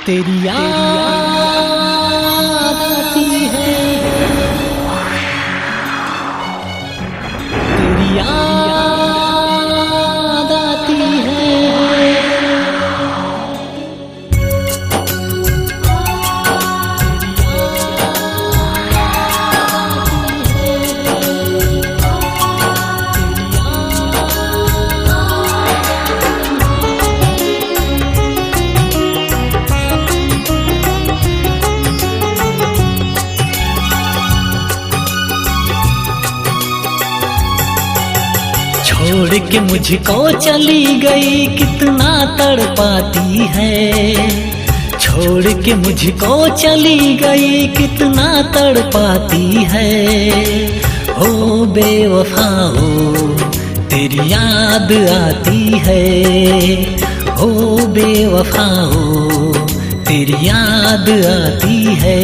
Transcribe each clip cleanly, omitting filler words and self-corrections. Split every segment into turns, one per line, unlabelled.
तेरी याद आती है, तेरी याद आती है। छोड़ के मुझको चली गई कितना तड़पाती है, छोड़ के मुझको चली गई कितना तड़पाती है। ओ बेवफा हो तेरी याद आती है, ओ बेवफा हो तेरी याद आती है,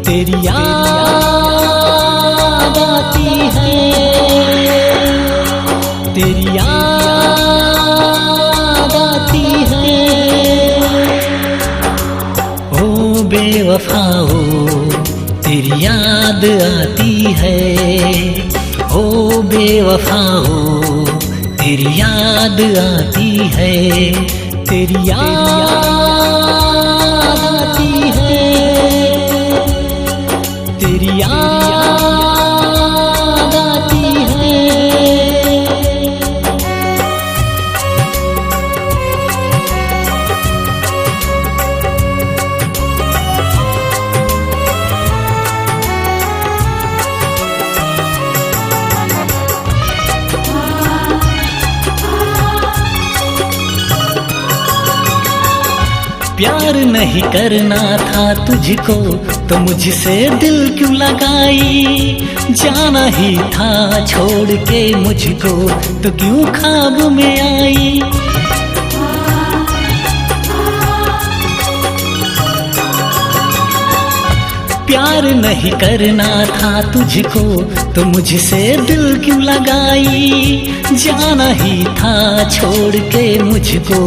तेरी याद आती है, तेरी याद आती है। ओ बेवफा हो तेरी याद आती है, ओ बेवफा हो तेरी याद आती है, तेरी याद आती है, तेरी याद आती है। प्यार नहीं करना था तुझको तो मुझसे दिल क्यों लगाई, जाना ही था छोड़ के मुझको तो क्यों ख्वाब में आई। प्यार नहीं करना था तुझको तो मुझसे दिल क्यों लगाई, जाना ही था छोड़ के मुझको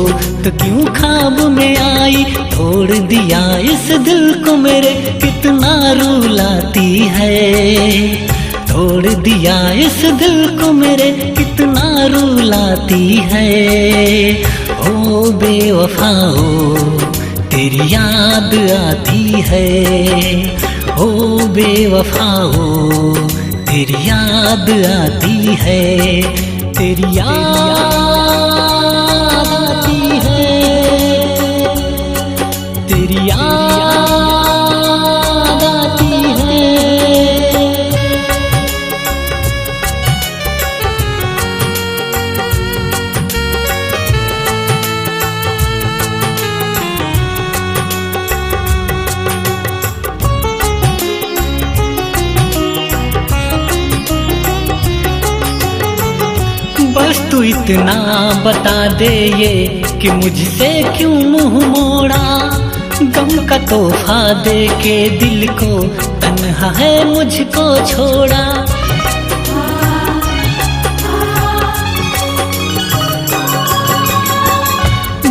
तो क्यों ख्वाब में आई। तोड़ दिया इस दिल को मेरे कितना रुलाती है, तोड़ दिया इस दिल को मेरे कितना रुलाती है। ओ बेवफा हो तेरी याद आती है, ओ बेवफा हो तेरी याद आती है, तेरी याद आती है, तेरी याद आती है। बस तू इतना बता दे ये कि मुझसे क्यों मुंह मोड़ा, गम का तोहफा दे के दिल को तन्हा है मुझको छोड़ा।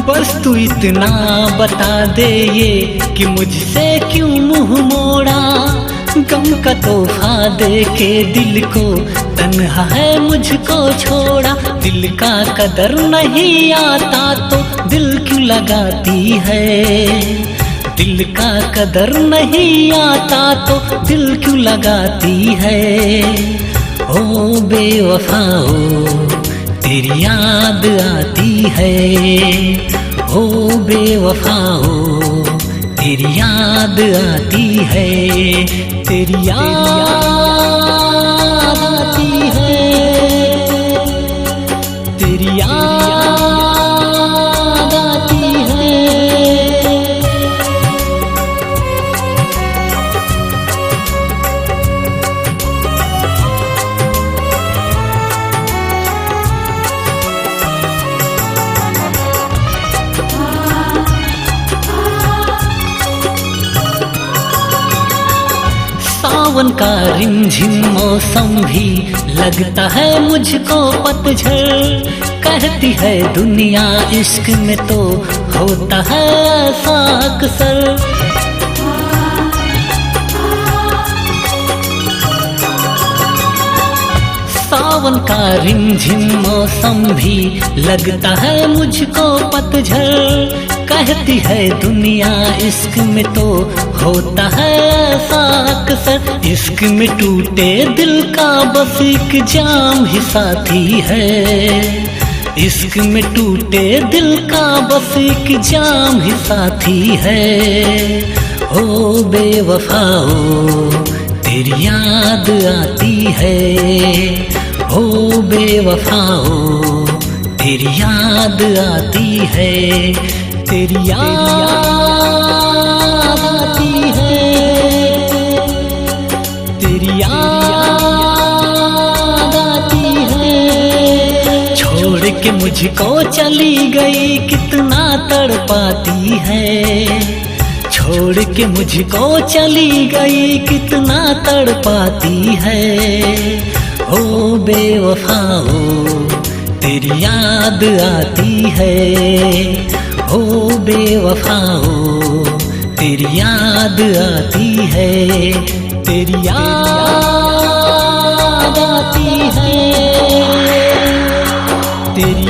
बस तू इतना बता दे ये कि मुझसे क्यों मुंह मोड़ा, गम का तोहफा दे के दिल को तन्हा है मुझको छोड़ा। दिल का कदर नहीं आता तो दिल क्यों लगाती है, दिल का कदर नहीं आता तो दिल क्यों लगाती है। ओ बेवफा हो तेरी याद आती है, ओ बेवफा हो तेरी याद आती है, तेरी याद आती है, तेरी याद आती है। सावन का रिमझिम मौसम भी लगता है मुझको पतझड़। कहती है दुनिया इश्क में तो होता है ऐसा अक्सर। सावन का रिमझिम मौसम भी लगता है मुझको पतझड़। कहती है दुनिया इश्क में तो होता है ऐसा अक्सर। इश्क में टूटे दिल का बस एक जाम ही साथी है। इश्क में टूटे दिल का बस एक जाम ही साथी है। ओ बेवफाओ तेरी याद आती है। ओ बेवफाओ तेरी याद आती है। तेरी याद आती है। तेरी याद आती है। छोड़ के मुझको चली गई कितना तड़पाती है। छोड़ के मुझको चली गई कितना तड़पाती है। ओ बेवफाओ तेरी याद आती है। ओ बेवफाओ तेरी याद आती है। तेरी याद आती है। तेरी